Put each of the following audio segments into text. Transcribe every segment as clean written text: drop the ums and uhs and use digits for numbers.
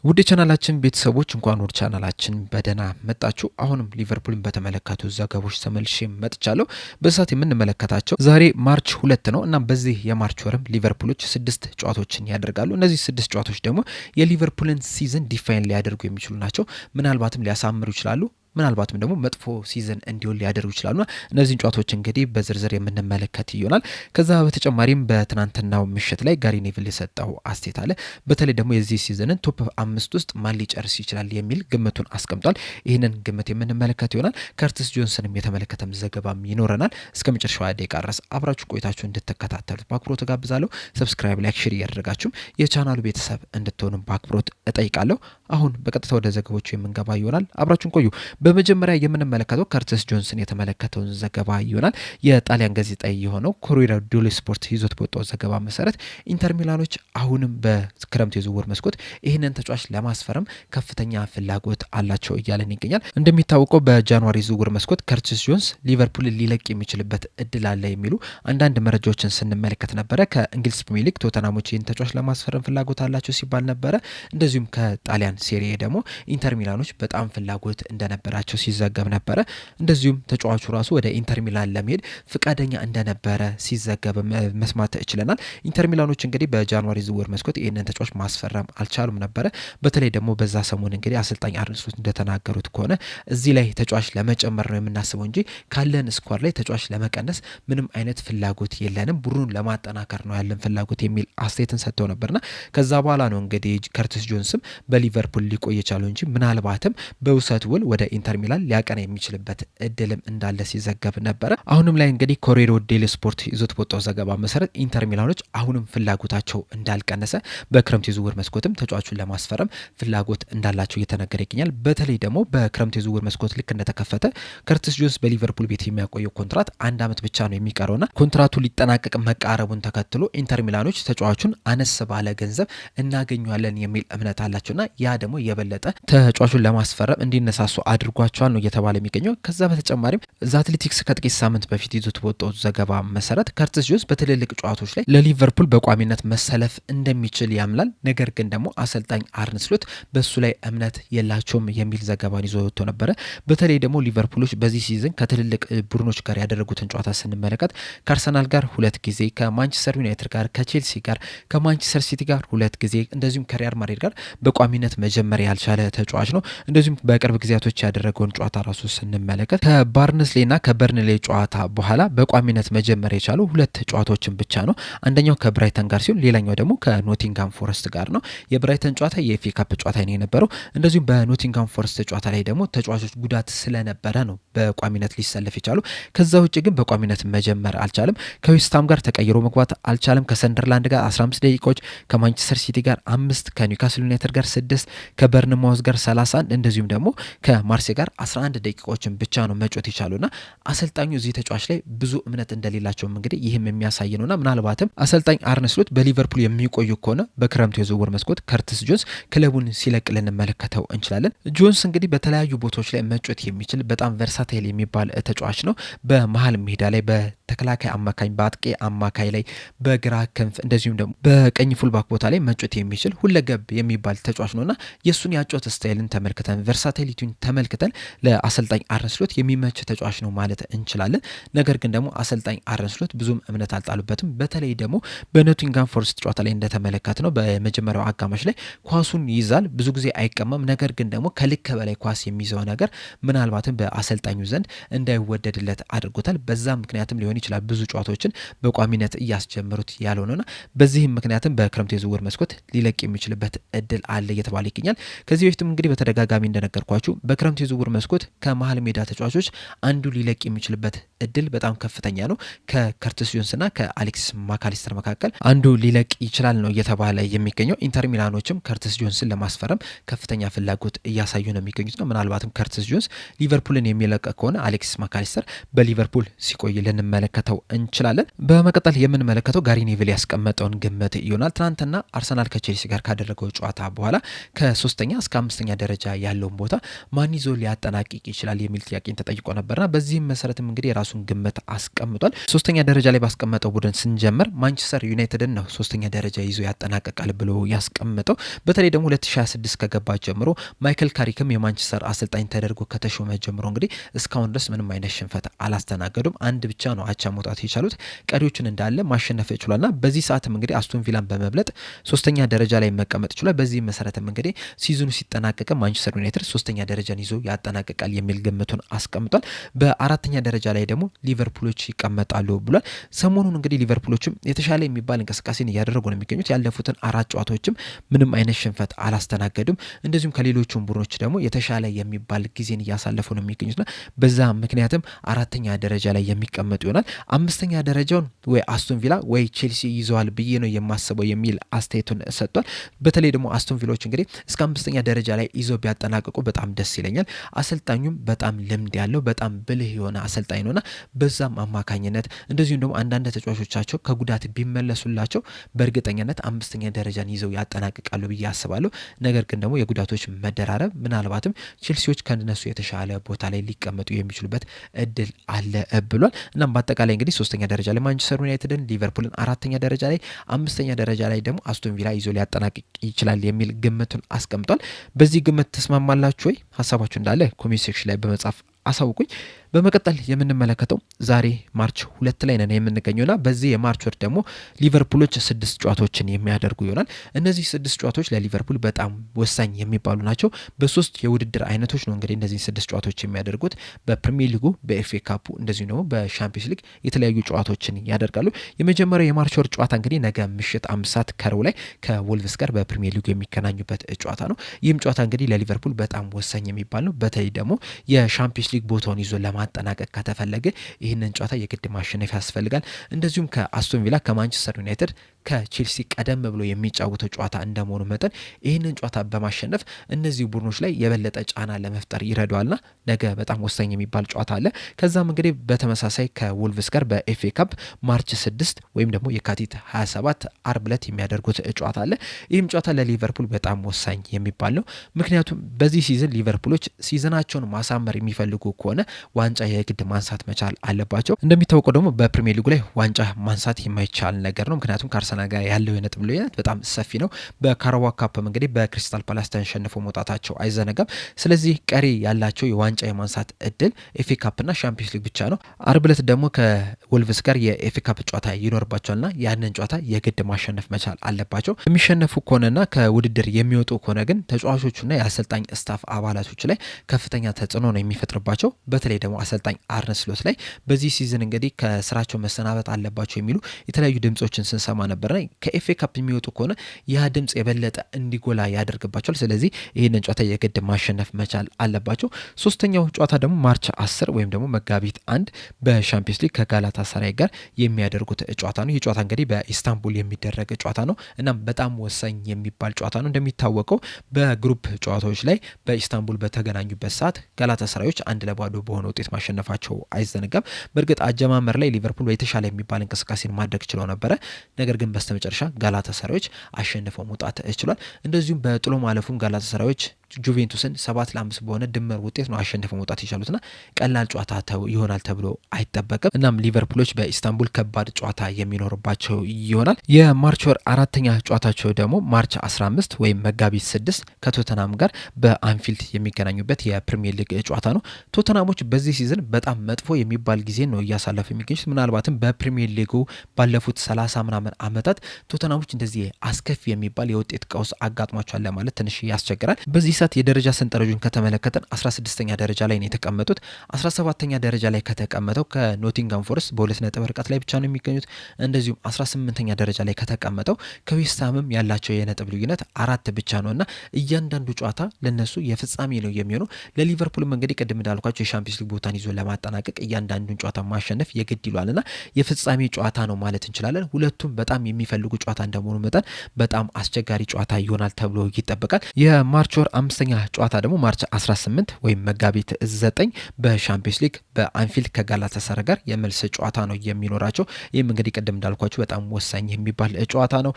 ውድ ቻናላችን ቤተሰቦች እንኳን ወደ ቻናላችን በደህና መጣችሁ። አሁንም ሊቨርፑልን በተመለከቱ ዘገቦች ተመልሼ መጥቻለሁ። በሰዓት የምንመለከታቸው ዛሬ ማርች 2 ነው እና በዚህ የማርች ወርም ሊቨርፑሎች 6 ጨዋታዎችን ያደርጋሉ። እነዚህ 6 ጨዋታዎች ደግሞ የሊቨርፑልን ሲዝን ዲፋይን ሊያደርጉ የሚችሉ ናቸው። ምናልባትም ሊያሳምሩ ይችላሉ፣ ምናልባትም ደግሞ መጥፎ ሲዝን እንዲሆን ሊያደርጉ ይችላሉና እነዚህን ጨዋታዎች እንግዲህ በዝርዝር የምንመለከት ይሆናል። ከዛ በተጨማሪም በትናንትናው ምሽት ላይ ጋሪ ኔቪል የሰጠው አስተያየት አለ። በተለይ ደግሞ የዚህ ሲዝንን ቶፕ 5 ውስጥ ማን ሊጨርስ ይችላል የሚል ግምቱን አስቀምጧል። ይህንን ግምት የምንመለከት ይሆናል። ከርቲስ ጆንስንም የተመለከተም ዘገባም ይኖረናል። እስከ መጨረሻው ደቂቃ ድረስ አብራችሁ ቆይታችሁ እንድትከታተሉት በአክብሮት ጋብዛለሁ። ሰብስክራይብ፣ ላይክ፣ ሼር እያደረጋችሁም የቻናሉ ቤተሰብ እንድትሆኑ በአክብሮት እጠይቃለሁ። አሁን በቀጥታ ወደ ዘገቦቹ የምንገባ ይሆናል። አብራችሁን ቆዩ። በመጀመሪያ የምንመለከተው ከርቲስ ጆንስን የተመለከተውን ዘገባ ይሆናል። የጣሊያን ጋዜጣ የሆነው ኮሪየር ዴሎ ስፖርት ይዞት በወጣው ዘገባ መሰረት ኢንተር ሚላኖች አሁንም በክረምት የዝውውር መስኮት ይህንን ተጫዋች ለማስፈረም ከፍተኛ ፍላጎት አላቸው እያለን ይገኛል። እንደሚታወቀው በጃንዋሪ ዝውውር መስኮት ከርቲስ ጆንስ ሊቨርፑልን ሊለቅ የሚችልበት እድል አለ የሚሉ አንዳንድ መረጃዎችን ስንመለከት ነበረ። ከእንግሊዝ ፕሪሚየር ሊግ ቶተናሞች ይህን ተጫዋች ለማስፈረም ፍላጎት አላቸው ሲባል ነበረ። እንደዚሁም ከጣሊያን ሴሪኤ ደግሞ ኢንተር ሚላኖች በጣም ፍላጎት እንደነበራቸው ሲዘገብ ነበረ። እንደዚሁም ተጫዋቹ ራሱ ወደ ኢንተር ሚላን ለመሄድ ፍቃደኛ እንደነበረ ሲዘገብ መስማት ችለናል። ኢንተር ሚላኖች እንግዲህ በጃንዋሪ ዝውውር መስኮት ይህንን ተጫዋች ማስፈረም አልቻሉም ነበረ። በተለይ ደግሞ በዛ ሰሞን እንግዲህ አሰልጣኝ አርነ ስሎት እንደተናገሩት ከሆነ እዚህ ላይ ተጫዋች ለመጨመር ነው የምናስበው እንጂ ካለን ስኳር ላይ ተጫዋች ለመቀነስ ምንም አይነት ፍላጎት የለንም፣ ቡድኑን ለማጠናከር ነው ያለን ፍላጎት የሚል አስተያየትን ሰጥተው ነበርና ከዛ በኋላ ነው እንግዲህ ከርቲስ ጆንስም በሊቨርፑል ሊቆይ የቻለው እንጂ ምናልባትም በውሰት ውል ወደ ኢንተር ሚላን ሊያቀና የሚችልበት እድልም እንዳለ ሲዘገብ ነበረ። አሁንም ላይ እንግዲህ ኮሪየር ዴሎ ስፖርት ይዞት በወጣው ዘገባ መሰረት ኢንተር ሚላኖች አሁንም ፍላጎታቸው እንዳልቀነሰ፣ በክረምት የዝውውር መስኮትም ተጫዋቹን ለማስፈረም ፍላጎት እንዳላቸው እየተነገረ ይገኛል። በተለይ ደግሞ በክረምት የዝውውር መስኮት ልክ እንደተከፈተ ከርቲስ ጆንስ በሊቨርፑል ቤት የሚያቆየው ኮንትራት 1 ዓመት ብቻ ነው የሚቀረውና ኮንትራቱ ሊጠናቀቅ መቃረቡን ተከትሎ ኢንተር ሚላኖች ተጫዋቹን አነስ ባለ ገንዘብ እናገኘዋለን የሚል እምነት አላቸውና ያ ደግሞ የበለጠ ተጫዋቹን ለማስፈረም እንዲነሳሱ አድርጓቸዋል ነው እየተባለ የሚገኘው። ከዛ በተጨማሪም ዘ አትሌቲክስ ከጥቂት ሳምንት በፊት ይዞት በወጣው ዘገባ መሰረት ከርቲስ ጆንስ በትልልቅ ጨዋታዎች ላይ ለሊቨርፑል በቋሚነት መሰለፍ እንደሚችል ያምናል። ነገር ግን ደግሞ አሰልጣኝ አርነ ስሎት በሱ ላይ እምነት የላቸውም የሚል ዘገባን ይዞ ወጥቶ ነበረ። በተለይ ደግሞ ሊቨርፑሎች በዚህ ሲዝን ከትልልቅ ቡድኖች ጋር ያደረጉትን ጨዋታ ስንመለከት ከአርሰናል ጋር 2 ጊዜ፣ ከማንቸስተር ዩናይትድ ጋር፣ ከቼልሲ ጋር፣ ከማንቸስተር ሲቲ ጋር 2 ጊዜ እንደዚሁም ከሪያል ማድሪድ ጋር በቋሚነት መጀመር ያልቻለ ተጫዋች ነው። እንደዚሁም በቅርብ ጊዜያቶች ያደረገውን ጨዋታ ራሱ ስንመለከት ከባርንስሌና ከበርንሌ ጨዋታ በኋላ በቋሚነት መጀመር የቻለው 2 ጨዋታዎችን ብቻ ነው። አንደኛው ከብራይተን ጋር ሲሆን ሌላኛው ደግሞ ከኖቲንጋም ፎረስት ጋር ነው። የብራይተን ጨዋታ የኤፍኤ ካፕ ጨዋታ ነው የነበረው። እንደዚሁም በኖቲንጋም ፎረስት ጨዋታ ላይ ደግሞ ተጫዋቾች ጉዳት ስለነበረ ነው በቋሚነት ሊሰለፍ የቻለው። ከዛ ውጭ ግን በቋሚነት መጀመር አልቻለም። ከዌስትሃም ጋር ተቀይሮ መግባት አልቻለም። ከሰንደርላንድ ጋር 15 ደቂቃዎች፣ ከማንቸስተር ሲቲ ጋር 5፣ ከኒውካስል ዩናይትድ ጋር 6፣ ከበርንማውዝ ጋር 31 እንደዚሁም ደግሞ ከማርሴ ጋር 11 ደቂቃዎችን ብቻ ነው መጮት የቻሉና አሰልጣኙ እዚህ ተጫዋች ላይ ብዙ እምነት እንደሌላቸውም እንግዲህ ይህም የሚያሳይ ነውና ምናልባትም አሰልጣኝ አርነ ስሎት በሊቨርፑል የሚቆዩ ከሆነ በክረምቱ የዝውውር መስኮት ከርቲስ ጆንስ ክለቡን ሲለቅ ልንመለከተው እንችላለን። ጆንስ እንግዲህ በተለያዩ ቦታዎች ላይ መጮት የሚችል በጣም ቨርሳታይል የሚባል ተጫዋች ነው። በመሀል ሜዳ ላይ በተከላካይ አማካኝ፣ በአጥቂ አማካይ ላይ፣ በግራ ክንፍ እንደዚሁም ደግሞ በቀኝ ፉልባክ ቦታ ላይ መጮት የሚችል ሁለገብ የሚባል ተጫዋች ነውና የሱን ያጮት ስታይልን ተመልክተን ቨርሳታይሊቲውን ተመልክተን ለአሰልጣኝ አርነ ስሎት የሚመች ተጫዋች ነው ማለት እንችላለን። ነገር ግን ደግሞ አሰልጣኝ አርነ ስሎት ብዙም እምነት አልጣሉበትም። በተለይ ደግሞ በኖቲንጋም ፎረስት ጨዋታ ላይ እንደተመለከት ነው በመጀመሪያው አጋማሽ ላይ ኳሱን ይይዛል፣ ብዙ ጊዜ አይቀማም። ነገር ግን ደግሞ ከልክ በላይ ኳስ የሚይዘው ነገር ምናልባትም በአሰልጣኙ ዘንድ እንዳይወደድለት አድርጎታል። በዛ ምክንያትም ሊሆን ይችላል ብዙ ጨዋታዎችን በቋሚነት እያስጀመሩት ያልሆነና በዚህም ምክንያትም በክረምት የዝውውር መስኮት ሊለቅ የሚችልበት እድል አለ እየተባለ ይገኛል። ከዚህ በፊትም እንግዲህ በተደጋጋሚ እንደነገርኳችሁ በክረምት የዝውውር መስኮት ከመሀል ሜዳ ተጫዋቾች አንዱ ሊለቅ የሚችልበት እድል በጣም ከፍተኛ ነው። ከከርቲስ ጆንስና ከአሌክሲስ ማካሊስተር መካከል አንዱ ሊለቅ ይችላል ነው እየተባለ የሚገኘው። ኢንተር ሚላኖችም ከርቲስ ጆንስን ለማስፈረም ከፍተኛ ፍላጎት እያሳዩ ነው የሚገኙት ነው። ምናልባትም ከርቲስ ጆንስ ሊቨርፑልን የሚለቅ ከሆነ አሌክሲስ ማካሊስተር በሊቨርፑል ሲቆይ ልንመለከተው እንችላለን። በመቀጠል የምንመለከተው ጋሪ ኔቪል ያስቀመጠውን ግምት ይሆናል። ትናንትና አርሰናል ከቼልሲ ጋር ካደረገው ጨዋታ በኋላ ከ3ኛ እስከ 5ኛ ደረጃ ያለውን ቦታ ማን ይዞ ሊያጠናቅቅ ይችላል የሚል ጥያቄን ተጠይቆ ነበርና በዚህም መሰረትም እንግዲህ የራሱን ግምት አስቀምጧል። ሶስተኛ ደረጃ ላይ ባስቀመጠው ቡድን ስንጀምር ማንቸስተር ዩናይትድን ነው ሶስተኛ ደረጃ ይዞ ያጠናቅቃል ብሎ ያስቀምጠው። በተለይ ደግሞ 2026 ከገባ ጀምሮ ማይክል ካሪክም የማንቸስተር አሰልጣኝ ተደርጎ ከተሾመ ጀምሮ እንግዲህ እስካሁን ድረስ ምንም አይነት ሽንፈት አላስተናገዱም። አንድ ብቻ ነው አቻ መውጣት የቻሉት፣ ቀሪዎቹን እንዳለ ማሸነፍ ችሏልና በዚህ ሰዓትም እንግዲህ አስቶን ቪላን በመብለጥ ሶስተኛ ደረጃ ላይ መቀመጥ ችሏል። በዚህ መሰረትም እንግዲህ ሲዝኑ ሲጠናቀቅ ማንቸስተር ዩናይትድ ሶስተኛ ደረጃን ይዞ ያጠናቅቃል የሚል ግምቱን አስቀምጧል። በአራተኛ ደረጃ ላይ ደግሞ ሊቨርፑሎች ይቀመጣሉ ብሏል። ሰሞኑን እንግዲህ ሊቨርፑሎችም የተሻለ የሚባል እንቅስቃሴን እያደረጉ ነው የሚገኙት። ያለፉትን 4 ጨዋታዎችም ምንም አይነት ሽንፈት አላስተናገዱም። እንደዚሁም ከሌሎቹም ቡድኖች ደግሞ የተሻለ የሚባል ጊዜን እያሳለፉ ነው የሚገኙትና በዛ ምክንያትም አራተኛ ደረጃ ላይ የሚቀመጡ ይሆናል። አምስተኛ ደረጃውን ወይ አስቶን ቪላ ወይ ቼልሲ ይዘዋል ብዬ ነው የማስበው የሚል አስተያየቱን ሰጥቷል። በተለይ ደግሞ አስቶን ቪላዎች እንግዲህ እስከ አምስተኛ ደረጃ ላይ ይዘው ቢያጠናቅቁ በጣም ደስ ይለኛል። አሰልጣኙም በጣም ልምድ ያለው በጣም ብልህ የሆነ አሰልጣኝ ነውና በዛም አማካኝነት እንደዚሁም ደግሞ አንዳንድ ተጫዋቾቻቸው ከጉዳት ቢመለሱላቸው በእርግጠኛነት አምስተኛ ደረጃን ይዘው ያጠናቅቃሉ ብዬ አስባለሁ። ነገር ግን ደግሞ የጉዳቶች መደራረብ ምናልባትም ቼልሲዎች ከነሱ የተሻለ ቦታ ላይ ሊቀመጡ የሚችሉበት እድል አለ ብሏል። እናም በአጠቃላይ እንግዲህ ሶስተኛ ደረጃ ላይ ማንቸስተር ዩናይትድን፣ ሊቨርፑልን አራተኛ ደረጃ ላይ፣ አምስተኛ ደረጃ ላይ ደግሞ አስቶን ቪላ ይዞ ሊያጠናቅቅ ይችላል የሚል ግምቱን አስቀምጧል። በዚህ ግምት ተስማማላችሁ ወይ? ሀሳባችሁ እንዳለ ኮሜንት ሴክሽን ላይ በመጻፍ አሳውቁኝ። በመቀጠል የምንመለከተው ዛሬ ማርች 2 ላይ ነን የምንገኘውና በዚህ የማርች ወር ደግሞ ሊቨርፑሎች 6 ጨዋታዎችን የሚያደርጉ ይሆናል። እነዚህ 6 ጨዋታዎች ለሊቨርፑል በጣም ወሳኝ የሚባሉ ናቸው። በሶስት የውድድር አይነቶች ነው እንግዲህ እነዚህ 6 ጨዋታዎች የሚያደርጉት። በፕሪሚየር ሊጉ፣ በኤፍኤ ካፑ እንደዚሁም ደግሞ በሻምፒዮንስ ሊግ የተለያዩ ጨዋታዎችን ያደርጋሉ። የመጀመሪያው የማርች ወር ጨዋታ እንግዲህ ነገ ምሽት 5 ሰዓት ከሩብ ላይ ከወልቭስ ጋር በፕሪሚየር ሊጉ የሚገናኙበት ጨዋታ ነው። ይህም ጨዋታ እንግዲህ ለሊቨርፑል በጣም ወሳኝ የሚባል ነው። በተለይ ደግሞ የሻምፒዮንስ ሊግ ቦታውን ይዞ ለማጠናቀቅ ከተፈለገ ይህንን ጨዋታ የግድ ማሸነፍ ያስፈልጋል። እንደዚሁም ከአስቶን ቪላ፣ ከማንቸስተር ዩናይትድ፣ ከቼልሲ ቀደም ብሎ የሚጫወተው ጨዋታ እንደመሆኑ መጠን ይህንን ጨዋታ በማሸነፍ እነዚህ ቡድኖች ላይ የበለጠ ጫና ለመፍጠር ይረዳዋልና ነገ በጣም ወሳኝ የሚባል ጨዋታ አለ። ከዛም እንግዲህ በተመሳሳይ ከወልቭስ ጋር በኤፍኤ ካፕ ማርች 6 ወይም ደግሞ የካቲት 27 አርብ ዕለት የሚያደርጉት ጨዋታ አለ። ይህም ጨዋታ ለሊቨርፑል በጣም ወሳኝ የሚባል ነው። ምክንያቱም በዚህ ሲዝን ሊቨርፑሎች ሲዝናቸውን ማሳመር የሚፈልጉ ከሆነ ዋንጫ የግድ ማንሳት መቻል አለባቸው። እንደሚታወቀው ደግሞ በፕሪሚየር ሊጉ ላይ ዋንጫ ማንሳት የማይቻል ነገር ነው። ምክንያቱም ከአርሰናል ጋር ያለው የነጥብ ልዩነት በጣም ሰፊ ነው። በካራባኦ ካፕም እንግዲህ በክሪስታል ፓላስ ተሸንፈው መውጣታቸው አይዘነጋም። ስለዚህ ቀሪ ያላቸው የዋንጫ የማንሳት እድል ኤፍኤ ካፕና ሻምፒዮንስ ሊግ ብቻ ነው። አርብ ዕለት ደግሞ ከወልቭስ ጋር የኤፍኤ ካፕ ጨዋታ ይኖርባቸዋልና ያንን ጨዋታ የግድ ማሸነፍ መቻል አለባቸው። የሚሸነፉ ከሆነና ከውድድር የሚወጡ ከሆነ ግን ተጫዋቾቹና የአሰልጣኝ ስታፍ አባላቶች ላይ ከፍተኛ ተጽዕኖ ነው የሚፈጥርባቸው። በተለይ ደግሞ አሰልጣኝ አርነ ስሎት ላይ በዚህ ሲዝን እንግዲህ ከስራቸው መሰናበት አለባቸው የሚሉ የተለያዩ ድምጾችን ስንሰማ ነበርና ከኤፍኤ ካፕ የሚወጡ ከሆነ ያ ድምጽ የበለጠ እንዲጎላ ያደርግባቸዋል። ስለዚህ ይህንን ጨዋታ የግድ ማሸነፍ መቻል አለባቸው። ሶስተኛው ጨዋታ ደግሞ ማርች 10 ወይም ደግሞ መጋቢት 1 በሻምፒዮንስ ሊግ ከጋላታ ሰራይ ጋር የሚያደርጉት ጨዋታ ነው። ይህ ጨዋታ እንግዲህ በኢስታንቡል የሚደረግ ጨዋታ ነው። እናም በጣም ወሳኝ የሚባል ጨዋታ ነው። እንደሚታወቀው በግሩፕ ጨዋታዎች ላይ በኢስታንቡል በተገናኙበት ሰዓት ጋላታ ሰራዮች 1-0 በሆነ ውጤት ማሸነፋቸው አይዘነጋም። በእርግጥ አጀማመር ላይ ሊቨርፑል የተሻለ የሚባል እንቅስቃሴን ማድረግ ችለው ነበረ። ነገር ግን በስተመጨረሻ ጋላታ ሰራዮች አሸንፈው መውጣት ችሏል። እንደዚሁም በጥሎ ማለፉም ጋላታ ሰራዮች ጁቬንቱስን 7-5 በሆነ ድምር ውጤት ነው አሸንፈው መውጣት የቻሉትና ቀላል ጨዋታ ይሆናል ተብሎ አይጠበቅም። እናም ሊቨርፑሎች በኢስታንቡል ከባድ ጨዋታ የሚኖርባቸው ይሆናል። የማርች ወር አራተኛ ጨዋታቸው ደግሞ ማርች 15 ወይም መጋቢት 6 ከቶተናም ጋር በአንፊልድ የሚገናኙበት የፕሪሚየር ሊግ ጨዋታ ነው። ቶተናሞች በዚህ ሲዝን በጣም መጥፎ የሚባል ጊዜ ነው እያሳለፉ የሚገኙት። ምናልባትም በፕሪሚየር ሊጉ ባለፉት 30 ምናምን ዓመታት ቶተናሞች እንደዚህ አስከፊ የሚባል የውጤት ቀውስ አጋጥሟቸዋል ለማለት ትንሽ ያስቸግራል። በዚህ ሰዓት የደረጃ ሰንጠረዡን ከተመለከተን 16ኛ ደረጃ ላይ ነው የተቀመጡት። 17ኛ ደረጃ ላይ ከተቀመጠው ከኖቲንጋም ፎረስት በ2 ነጥብ ርቀት ላይ ብቻ ነው የሚገኙት። እንደዚሁም 18ኛ ደረጃ ላይ ከተቀመጠው ከዌስትሃምም ያላቸው የነጥብ ልዩነት 4 ብቻ ነውና እያንዳንዱ ጨዋታ ለነሱ የፍጻሜ ነው የሚሆነው። ለሊቨርፑልም እንግዲህ ቅድም እንዳልኳቸው የሻምፒዮንስ ሊግ ቦታን ይዞ ለማጠናቀቅ እያንዳንዱን ጨዋታ ማሸነፍ የግድ ይሏልና የፍጻሜ ጨዋታ ነው ማለት እንችላለን። ሁለቱም በጣም የሚፈልጉ ጨዋታ እንደመሆኑ መጠን በጣም አስቸጋሪ ጨዋታ ይሆናል ተብሎ ይጠበቃል። የማርች ወር 15ኛ ጨዋታ ደግሞ ማርች 18 ወይም መጋቢት 9 በሻምፒዮንስ ሊግ በአንፊልድ ከጋላታሳራይ ጋር የመልስ ጨዋታ ነው የሚኖራቸው። ይህም እንግዲህ ቅድም እንዳልኳችሁ በጣም ወሳኝ የሚባል ጨዋታ ነው።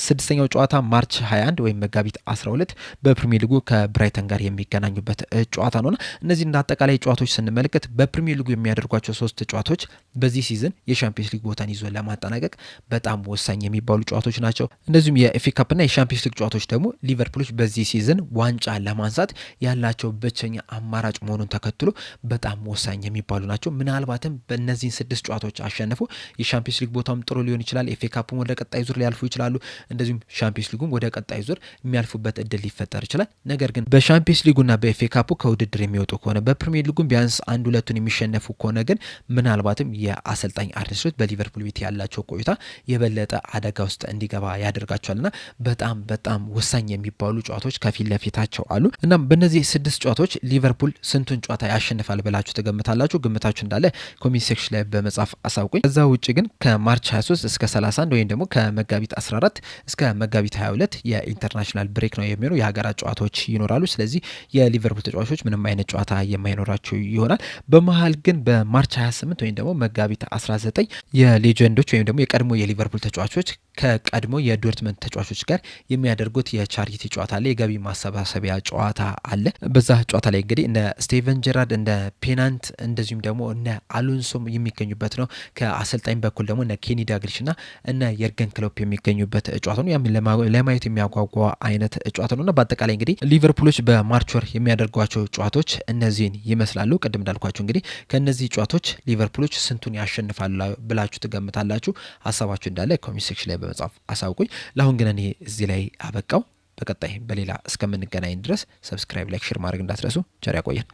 6ኛው ጨዋታ ማርች 21 ወይም መጋቢት 12 በፕሪሚየር ሊጉ ከብራይተን ጋር የሚገናኙበት ጨዋታ ነውና እነዚህ እንደ አጠቃላይ ጨዋታዎች ስንመለከት በፕሪሚየር ሊጉ የሚያደርጓቸው 3 ጨዋታዎች በዚህ ሲዝን የሻምፒዮንስ ሊግ ቦታን ይዞ ለማጠናቀቅ በጣም ወሳኝ የሚባሉ ጨዋታዎች ናቸው። እንደዚሁም የኤፍኤ ካፕና የሻምፒዮንስ ሊግ ጨዋታዎች ደግሞ ሊቨርፑሎች በዚህ ሲዝን ዋንጫ ለማንሳት ያላቸው ብቸኛ አማራጭ መሆኑን ተከትሎ በጣም ወሳኝ የሚባሉ ናቸው። ምናልባትም በእነዚህን 6 ጨዋታዎች አሸንፎ የሻምፒዮንስ ሊግ ቦታም ጥሩ ሊሆን ይችላል። ኤፍኤ ካፕም ወደ ቀጣይ ዙር ሊያልፉ ይችላሉ። እንደዚሁም ሻምፒዮንስ ሊጉም ወደ ቀጣይ ዙር የሚያልፉበት እድል ሊፈጠር ይችላል። ነገር ግን በሻምፒዮንስ ሊጉና በኤፍኤ ካፑ ከውድድር የሚወጡ ከሆነ በፕሪሚየር ሊጉም ቢያንስ 1-2ቱን የሚሸነፉ ከሆነ ግን ምናልባትም የአሰልጣኝ አርነ ስሎት በሊቨርፑል ቤት ያላቸው ቆይታ የበለጠ አደጋ ውስጥ እንዲገባ ያደርጋቸዋልና በጣም ወሳኝ የሚባሉ ጨዋታዎች ከፊት ለፊታቸው አሉ። እናም በእነዚህ 6 ጨዋታዎች ሊቨርፑል ስንቱን ጨዋታ ያሸንፋል ብላችሁ ትገምታላችሁ? ግምታችሁ እንዳለ ኮሜንት ሴክሽን ላይ በመጻፍ አሳውቁኝ። ከዛ ውጭ ግን ከማርች 23 እስከ 31 ወይም ደግሞ ከመጋቢት 14 እስከ መጋቢት 22 የኢንተርናሽናል ብሬክ ነው የሚሆነው፣ የሀገራት ጨዋታዎች ይኖራሉ። ስለዚህ የሊቨርፑል ተጫዋቾች ምንም አይነት ጨዋታ የማይኖራቸው ይሆናል። በመሀል ግን በማርች 28 ወይም ደግሞ መጋቢት 19 የሌጀንዶች ወይም ደግሞ የቀድሞ የሊቨርፑል ተጫዋቾች ከቀድሞ የዶርትመንድ ተጫዋቾች ጋር የሚያደርጉት የቻሪቲ ጨዋታ አለ፣ የገቢ ማሰባሰቢያ ጨዋታ አለ። በዛ ጨዋታ ላይ እንግዲህ እነ ስቴቨን ጀራርድ እነ ፔናንት እንደዚሁም ደግሞ እነ አሎንሶም የሚገኙበት ነው። ከአሰልጣኝ በኩል ደግሞ እነ ኬኒ ዳግሊሽና እነ የርገን ክሎፕ የሚገኙበት ጨዋታ ነው። ያም ለማየት የሚያጓጓ አይነት ጨዋታ ነውና በአጠቃላይ እንግዲህ ሊቨርፑሎች በማርች ወር የሚያደርጓቸው ጨዋታዎች እነዚህን ይመስላሉ። ቅድም እንዳልኳችሁ እንግዲህ ከነዚህ ጨዋታዎች ሊቨርፑሎች ስንቱን ያሸንፋሉ ብላችሁ ትገምታላችሁ? ሀሳባችሁ እንዳለ ኮሜንት ሴክሽን ላይ በመጻፍ አሳውቁኝ። ለአሁን ግን እኔ እዚህ ላይ አበቃው። በቀጣይ በሌላ እስከምንገናኝ ድረስ ሰብስክራይብ፣ ላይክ፣ ሼር ማድረግ እንዳትረሱ። ቸር ያቆየን።